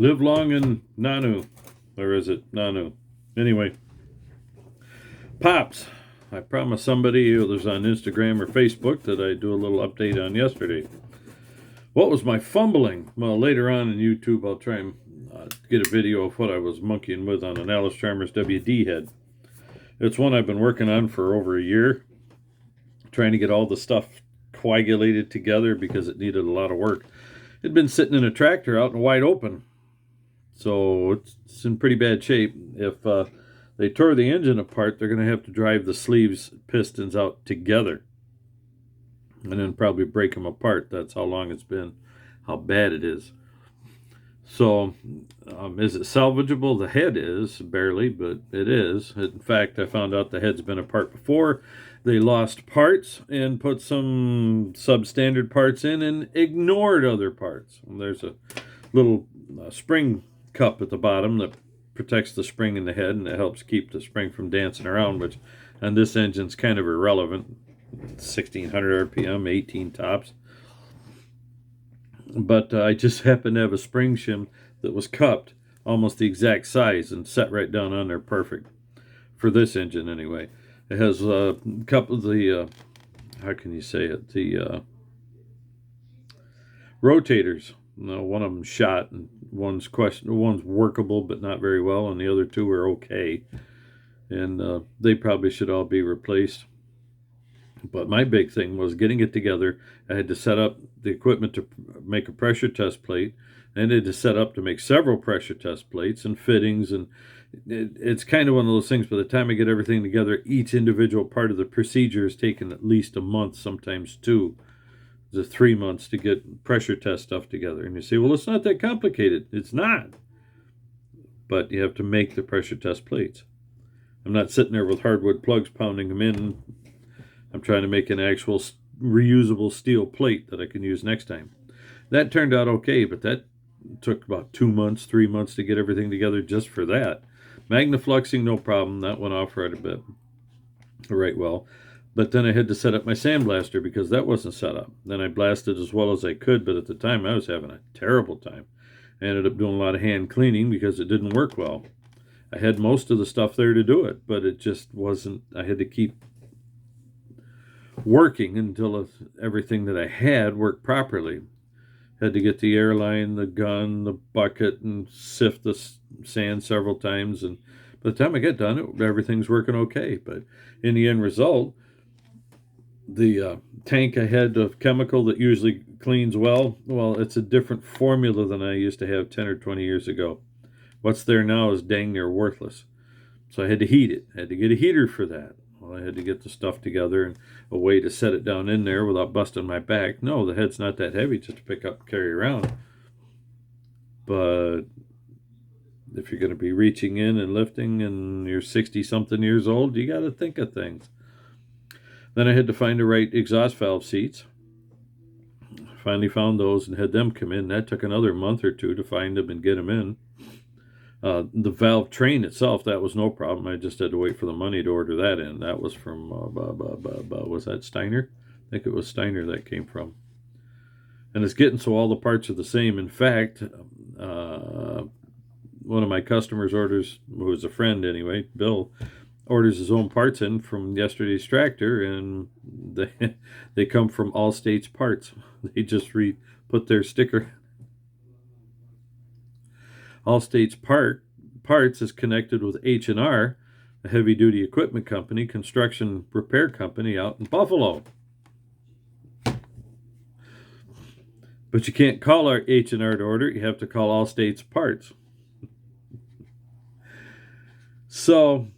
Live long and Nanu. Or is it Nanu? Anyway, Pops. I promised somebody who was on Instagram or Facebook that I'd do a little update on yesterday. What was my fumbling? Well, later on in YouTube, I'll try and get a video of what I was monkeying with on an Allis-Chalmers WD head. It's one I've been working on for over a year, trying to get all the stuff coagulated together because it needed a lot of work. It'd been sitting in a tractor out in wide open, so it's in pretty bad shape. If they tore the engine apart, they're going to have to drive the sleeves pistons out together and then probably break them apart. That's how long it's been, how bad it is. So is it salvageable? The head is, barely, but it is. In fact, I found out the head's been apart before. They lost parts and put some substandard parts in and ignored other parts. And there's a little spring cup at the bottom that protects the spring in the head, and it helps keep the spring from dancing around, which on this engine's kind of irrelevant. 1600 RPM, 18 tops. But I just happened to have a spring shim that was cupped almost the exact size and set right down on there perfect for this engine anyway. It has a couple of the, how can you say it, the rotators. No, one of them shot, and one's workable but not very well, and the other two are okay. And they probably should all be replaced. But my big thing was getting it together. I had to set up the equipment to make a pressure test plate, and I had to set up to make several pressure test plates and fittings. And it's kind of one of those things, by the time I get everything together, each individual part of the procedure has taken at least a month, sometimes 2 to 3 months to get pressure test stuff together. And you say, well, it's not that complicated. It's not. But you have to make the pressure test plates. I'm not sitting there with hardwood plugs pounding them in. I'm trying to make an actual reusable steel plate that I can use next time. That turned out okay, but that took about 2 months, 3 months to get everything together just for that. Magnafluxing, no problem. That went off right well. But then I had to set up my sandblaster because that wasn't set up. Then I blasted as well as I could, but at the time I was having a terrible time. I ended up doing a lot of hand cleaning because it didn't work well. I had most of the stuff there to do it, but it just wasn't. I had to keep working until everything that I had worked properly. Had to get the airline, the gun, the bucket, and sift the sand several times. And by the time I get done, everything's working okay. But in the end result, the tank I had of chemical that usually cleans well, it's a different formula than I used to have 10 or 20 years ago. What's there now is dang near worthless. So I had to heat it. I had to get a heater for that. Well, I had to get the stuff together and a way to set it down in there without busting my back. No, the head's not that heavy just to pick up and carry around. But if you're going to be reaching in and lifting and you're 60-something years old, you got to think of things. Then I had to find the right exhaust valve seats. Finally found those and had them come in. That took another month or 2 to find them and get them in. The valve train itself, that was no problem. I just had to wait for the money to order that in. That was from, was that Steiner? I think it was Steiner that came from. And it's getting so all the parts are the same. In fact, one of my customers orders, who was a friend anyway, Bill, orders his own parts in from yesterday's tractor, and they come from All States Parts. They just put their sticker. All States Parts is connected with H&R, a heavy-duty equipment company, construction repair company out in Buffalo. But you can't call our H&R to order. You have to call All States Parts. So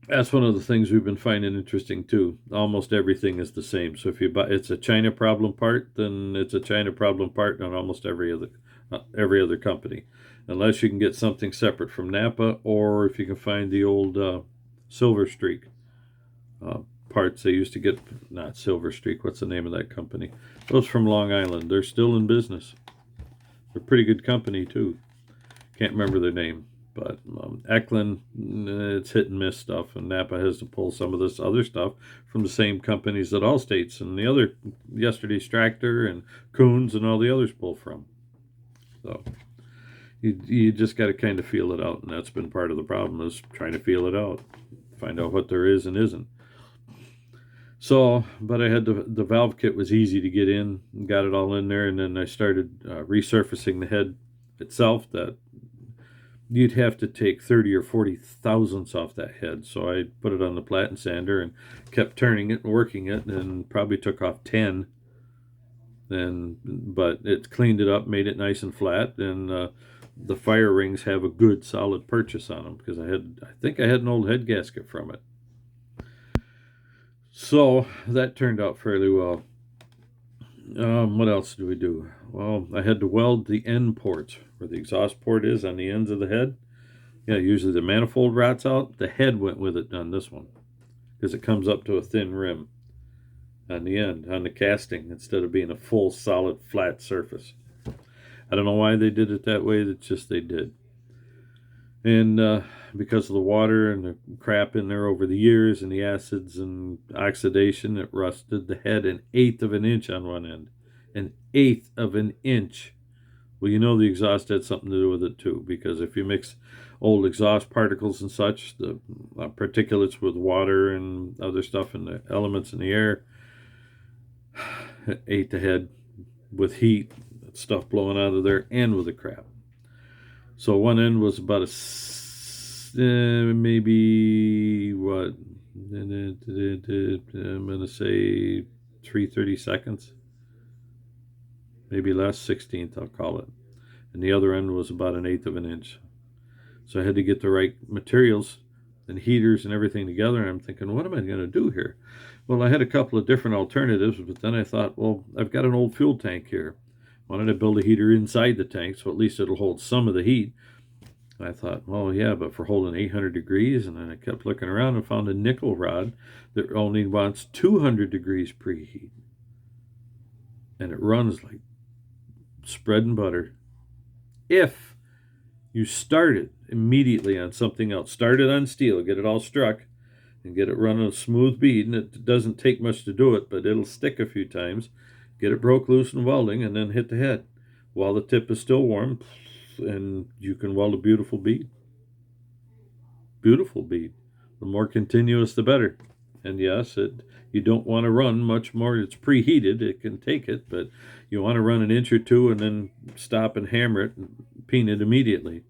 that's one of the things we've been finding interesting too. Almost everything is the same. So if you buy, it's a China problem part, then it's a China problem part on almost every other company, unless you can get something separate from Napa, or if you can find the old Silver Streak parts they used to get. Not Silver Streak. What's the name of that company? Those from Long Island. They're still in business. They're a pretty good company too. Can't remember their name. But Eklund, it's hit and miss stuff, and Napa has to pull some of this other stuff from the same companies that Allstates and the other yesterday's tractor and Coons and all the others pull from. So You just got to kind of feel it out, and that's been part of the problem, is trying to feel it out, find out what there is and isn't. So, but I had the valve kit was easy to get in, got it all in there, and then I started resurfacing the head itself. That you'd have to take 30 or 40 thousandths off that head. So I put it on the platen sander and kept turning it and working it, and probably took off 10. But it cleaned it up, made it nice and flat, and the fire rings have a good solid purchase on them, because I think I had an old head gasket from it. So that turned out fairly well. What else do we do? Well, I had to weld the end ports where the exhaust port is on the ends of the head. Yeah, usually the manifold rots out. The head went with it on this one, because it comes up to a thin rim on the end, on the casting, instead of being a full, solid, flat surface. I don't know why they did it that way. It's just they did. And because of the water and the crap in there over the years and the acids and oxidation, it rusted the head 1/8 of an inch on one end. 1/8 of an inch. Well, you know the exhaust had something to do with it too, because if you mix old exhaust particles and such, the particulates with water and other stuff and the elements in the air, it ate the head with heat, stuff blowing out of there, and with the crap. So one end was about maybe what, I'm gonna say 3/32, maybe less, 16th I'll call it, and the other end was about 1/8 of an inch. So I had to get the right materials and heaters and everything together, and I'm thinking, what am I going to do here? Well, I had a couple of different alternatives, but then I thought, well, I've got an old fuel tank here. Wanted to build a heater inside the tank, so at least it'll hold some of the heat. And I thought, well, yeah, but for holding 800 degrees, and then I kept looking around and found a nickel rod that only wants 200 degrees preheat. And it runs like bread and butter. If you start it immediately on something else, start it on steel, get it all struck, and get it running a smooth bead, and it doesn't take much to do it, but it'll stick a few times. Get it broke loose in welding, and then hit the head while the tip is still warm, and you can weld a beautiful bead. Beautiful bead. The more continuous, the better. And yes, you don't want to run much more. It's preheated. It can take it, but you want to run an inch or two and then stop and hammer it and peen it immediately.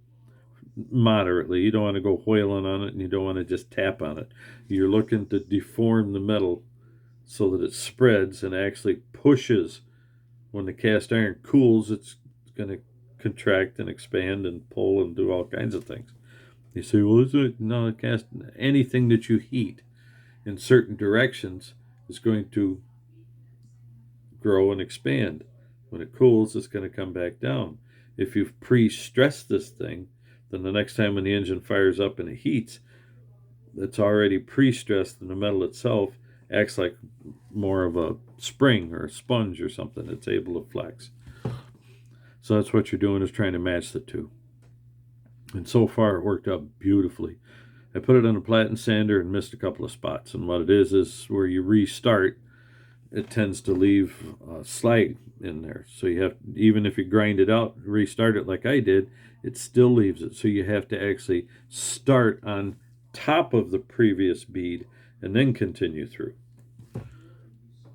Moderately. You don't want to go whaling on it, and you don't want to just tap on it. You're looking to deform the metal so that it spreads and actually pushes. When the cast iron cools, it's going to contract and expand and pull and do all kinds of things. You say, well, is it? No, anything that you heat in certain directions is going to grow and expand. When it cools, it's going to come back down. If you've pre-stressed this thing, then the next time when the engine fires up and it heats, it's already pre-stressed, and the metal itself acts like more of a spring or a sponge or something. It's able to flex. So that's what you're doing, is trying to match the two. And so far it worked out beautifully. I put it on a platen sander and missed a couple of spots. And what it is where you restart, it tends to leave slag in there. So you have, even if you grind it out, restart it like I did, it still leaves it. So you have to actually start on top of the previous bead and then continue through.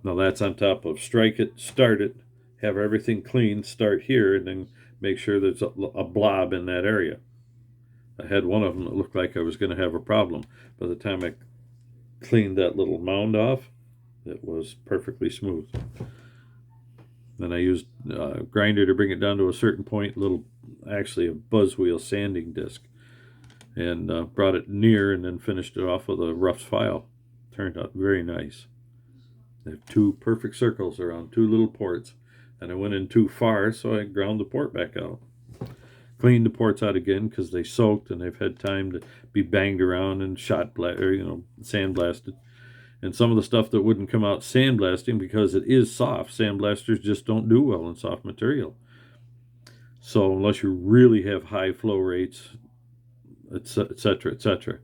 Now that's on top of strike it, start it, have everything clean, start here, and then make sure there's a blob in that area. I had one of them that looked like I was going to have a problem. By the time I cleaned that little mound off, it was perfectly smooth. Then I used a grinder to bring it down to a certain point, actually a buzz wheel sanding disc, and brought it near, and then finished it off with a rough file. Turned out very nice. I have 2 perfect circles around 2 little ports, and I went in too far, so I ground the port back out. Cleaned the ports out again because they soaked and they've had time to be banged around and sandblasted. And some of the stuff that wouldn't come out sandblasting because it is soft. Sandblasters just don't do well in soft material. So unless you really have high flow rates, etc., etc.,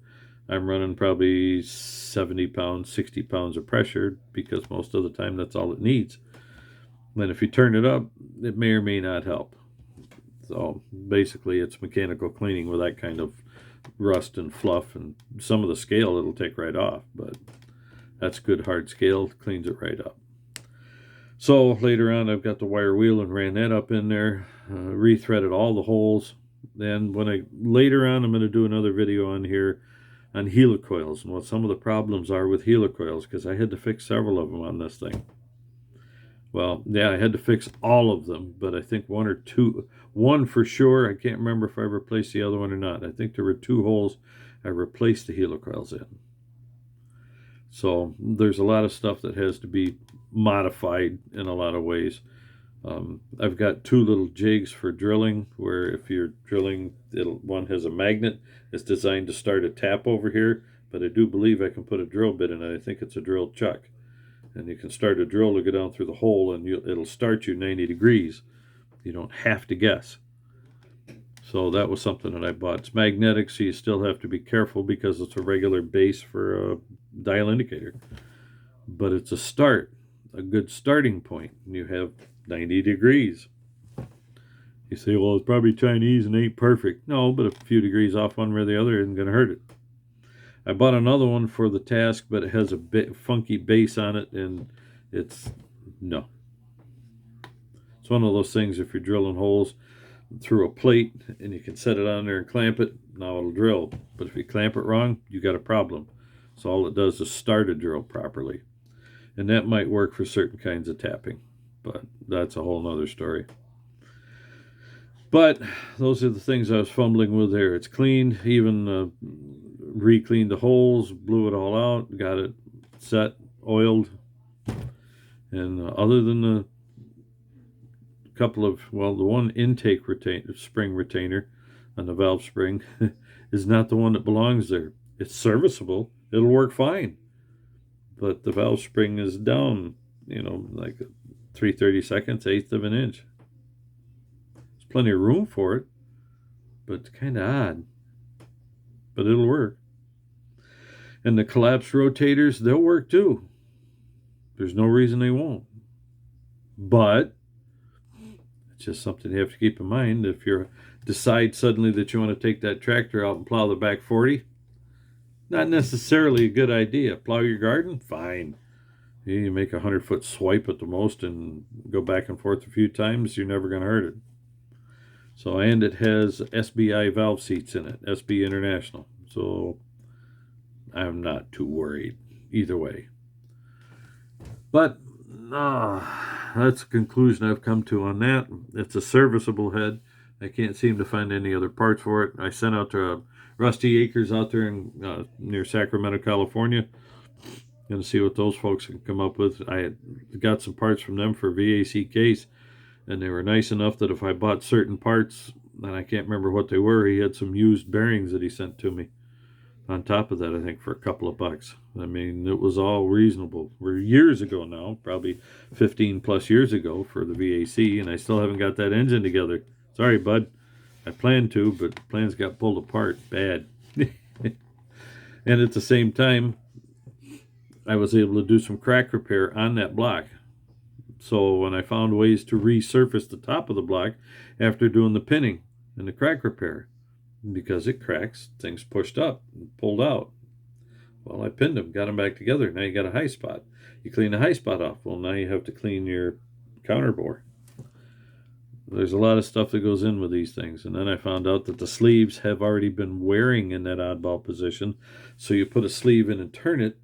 I'm running probably 70 pounds, 60 pounds of pressure, because most of the time that's all it needs. And if you turn it up, it may or may not help. So basically it's mechanical cleaning with that kind of rust and fluff, and some of the scale it'll take right off, but that's good hard scale, cleans it right up. So later on I've got the wire wheel and ran that up in there, rethreaded all the holes. Then later on I'm going to do another video on here on helicoils and what some of the problems are with helicoils, because I had to fix several of them on this thing. Well, yeah, I had to fix all of them, but I think one for sure, I can't remember if I replaced the other one or not. I think there were 2 holes I replaced the helicoils in. So there's a lot of stuff that has to be modified in a lot of ways. I've got 2 little jigs for drilling, where if you're drilling, one has a magnet. It's designed to start a tap over here, but I do believe I can put a drill bit in it. I think it's a drill chuck. And you can start a drill to go down through the hole, and it'll start you 90 degrees. You don't have to guess. So that was something that I bought. It's magnetic, so you still have to be careful because it's a regular base for a dial indicator. But it's a start, a good starting point. You have 90 degrees. You say, well, it's probably Chinese and ain't perfect. No, but a few degrees off one way or the other isn't going to hurt it. I bought another one for the task, but it has a bit funky base on it, and no. It's one of those things, if you're drilling holes through a plate and you can set it on there and clamp it, now it'll drill. But if you clamp it wrong, you got a problem. So all it does is start a drill properly. And that might work for certain kinds of tapping, but that's a whole nother story. But those are the things I was fumbling with there. It's clean, even re-cleaned the holes, blew it all out, got it set, oiled. And other than the couple of, well, the one intake spring retainer on the valve spring is not the one that belongs there. It's serviceable. It'll work fine. But the valve spring is down, like 3/32, eighth of an inch. There's plenty of room for it, but it's kind of odd. But it'll work. And the collapsed rotators, they'll work too. There's no reason they won't. But it's just something you have to keep in mind. If you decide suddenly that you want to take that tractor out and plow the back 40, not necessarily a good idea. Plow your garden? Fine. You make a 100-foot swipe at the most and go back and forth a few times, you're never going to hurt it. So, and it has SBI valve seats in it, SB International. So I'm not too worried either way. But that's the conclusion I've come to on that. It's a serviceable head. I can't seem to find any other parts for it. I sent out to Rusty Acres out there near Sacramento, California, and see what those folks can come up with. I had got some parts from them for VAC case, and they were nice enough that if I bought certain parts, and I can't remember what they were, he had some used bearings that he sent to me. On top of that, I think for a couple of bucks. I mean, it was all reasonable. We're years ago now, probably 15 plus years ago for the VAC, and I still haven't got that engine together. Sorry, bud. I planned to, but plans got pulled apart bad. And at the same time, I was able to do some crack repair on that block. So when I found ways to resurface the top of the block after doing the pinning and the crack repair, because it cracks, things pushed up and pulled out. Well, I pinned them, got them back together. Now you got a high spot. You clean the high spot off. Well, now you have to clean your counter bore. There's a lot of stuff that goes in with these things. And then I found out that the sleeves have already been wearing in that oddball position. So you put a sleeve in and turn it,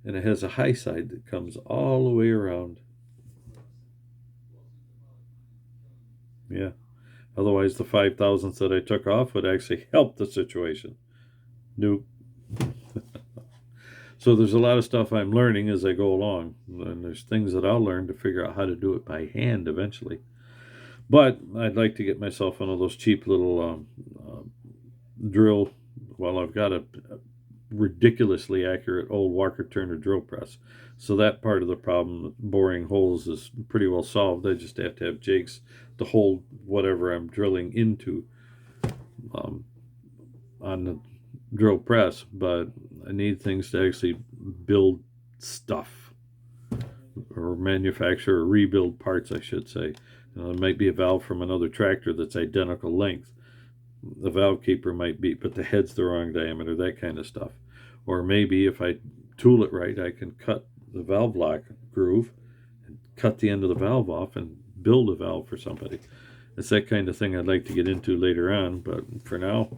and it has a high side that comes all the way around. Yeah. Otherwise, the 5 thousandths that I took off would actually help the situation. Nope. So there's a lot of stuff I'm learning as I go along. And there's things that I'll learn to figure out how to do it by hand eventually. But I'd like to get myself one of those cheap little drill. Well, I've got a ridiculously accurate old Walker Turner drill press. So that part of the problem, boring holes, is pretty well solved. I just have to have jigs to hold whatever I'm drilling into on the drill press. But I need things to actually build stuff, or manufacture or rebuild parts, I should say. It might be a valve from another tractor that's identical length. The valve keeper might be, but the head's the wrong diameter, that kind of stuff. Or maybe if I tool it right, I can cut the valve lock groove and cut the end of the valve off and build a valve for somebody. It's that kind of thing I'd like to get into later on, but for now,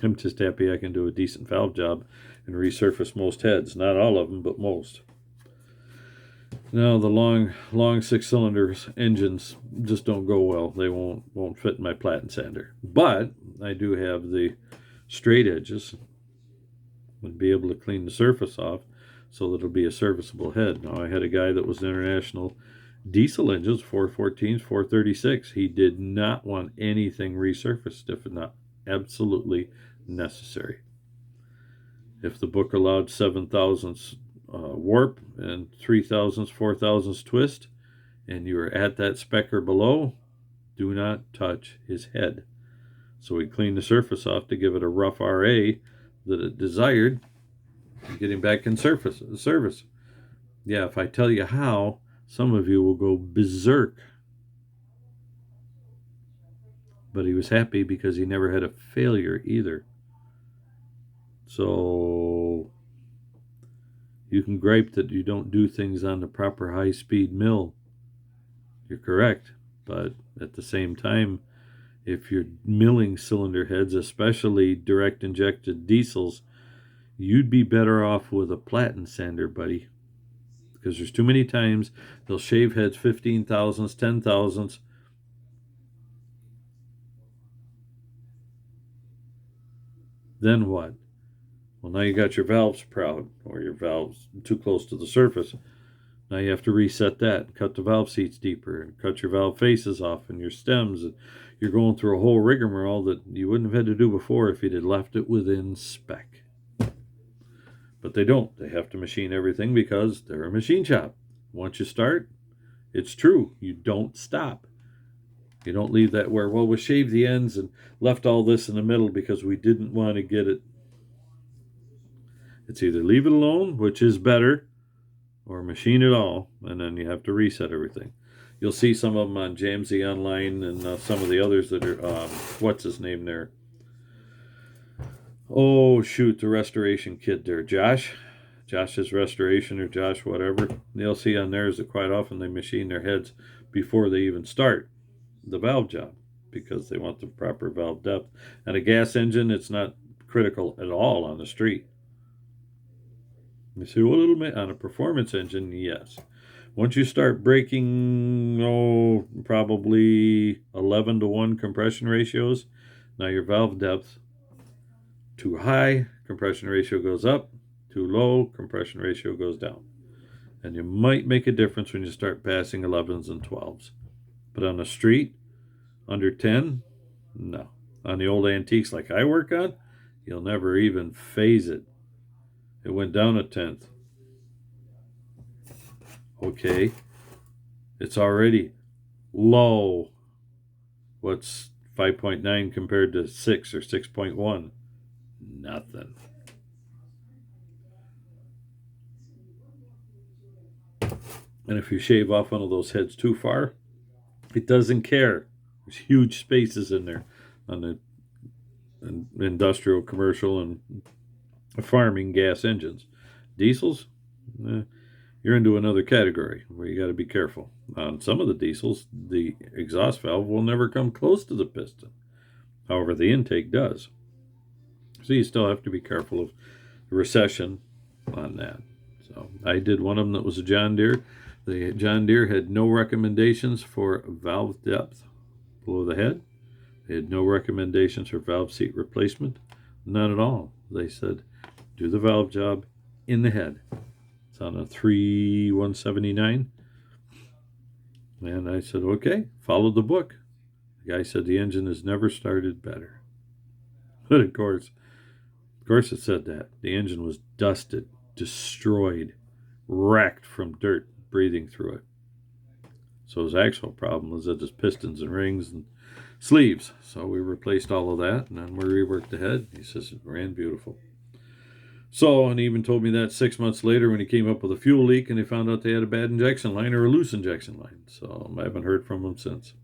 I'm just happy I can do a decent valve job and resurface most heads. Not all of them, but most. Now the long 6-cylinder engines just don't go well. They won't fit in my platen sander. But I do have the straight edges and be able to clean the surface off so that it'll be a serviceable head. Now I had a guy that was international diesel engines, 414s, 436. He did not want anything resurfaced if not absolutely necessary. If the book allowed 7,000ths warp and 3,000ths, 4,000ths twist, and you were at that spec or below, do not touch his head. So we cleaned the surface off to give it a rough RA that it desired, getting back in service. Yeah, if I tell you how, some of you will go berserk. But he was happy because he never had a failure either. So you can gripe that you don't do things on the proper high-speed mill. You're correct. But at the same time, if you're milling cylinder heads, especially direct injected diesels, you'd be better off with a platen sander, buddy. Because there's too many times they'll shave heads 15,000ths, 10,000ths. Then what? Well, now you got your valves proud, or your valves too close to the surface. Now you have to reset that, cut the valve seats deeper, and cut your valve faces off and your stems. And you're going through a whole rigmarole that you wouldn't have had to do before if you'd had left it within spec. But they don't. They have to machine everything because they're a machine shop. Once you start, it's true. You don't stop. You don't leave that where, well, we shaved the ends and left all this in the middle because we didn't want to get it. It's either leave it alone, which is better, or machine it all, and then you have to reset everything. You'll see some of them on Jamsey Online and some of the others that are, what's his name there? Oh, shoot, the restoration kid there. Josh's Restoration or Josh whatever. You'll see on theirs that quite often they machine their heads before they even start the valve job because they want the proper valve depth. And a gas engine, it's not critical at all on the street. You see, well, on a performance engine, yes. Once you start breaking, probably 11-to-1 compression ratios, now your valve depth, too high, compression ratio goes up. Too low, compression ratio goes down. And you might make a difference when you start passing 11s and 12s. But on the street, under 10, no. On the old antiques like I work on, you'll never even phase it. It went down a tenth. Okay. It's already low. What's 5.9 compared to 6 or 6.1? Nothing. And if you shave off one of those heads too far, it doesn't care. There's huge spaces in there on the industrial, commercial, and farming gas engines. Diesels, you're into another category where you got to be careful. On some of the diesels, the exhaust valve will never come close to the piston. However, the intake does. So you still have to be careful of the recession on that. So I did one of them that was a John Deere. The John Deere had no recommendations for valve depth below the head. They had no recommendations for valve seat replacement. None at all. They said, do the valve job in the head. It's on a 179. And I said, okay, follow the book. The guy said the engine has never started better. But of course it said that. The engine was dusted, destroyed, wrecked from dirt breathing through it. So his actual problem was that his pistons and rings and sleeves. So we replaced all of that, and then we reworked the head. He says it ran beautiful. So, and he even told me that 6 months later when he came up with a fuel leak and they found out they had a bad injection line or a loose injection line. So I haven't heard from him since.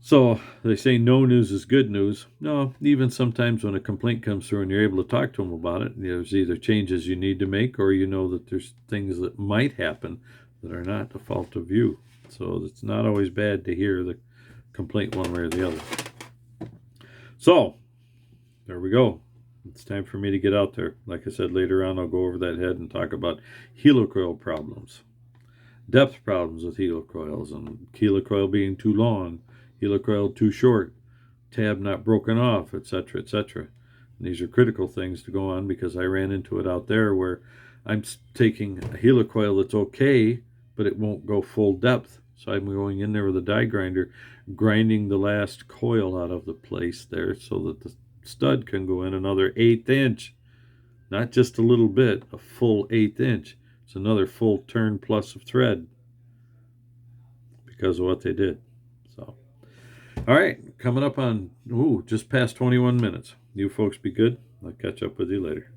So they say no news is good news. No, even sometimes when a complaint comes through and you're able to talk to them about it, there's either changes you need to make, or you know that there's things that might happen that are not the fault of you. So it's not always bad to hear the complaint one way or the other. So there we go. It's time for me to get out there. Like I said, later on I'll go over that head and talk about helicoil problems, depth problems with helicoils, and helicoil being too long, helicoil too short, tab not broken off, etc., etc. These are critical things to go on, because I ran into it out there where I'm taking a helicoil that's okay, but it won't go full depth. So I'm going in there with a die grinder, grinding the last coil out of the place there so that the stud can go in another 1/8 inch, not just a little bit, a full 1/8 inch. It's another full turn plus of thread because of what they did. So, all right, coming up on just past 21 minutes. You folks be good. I'll catch up with you later.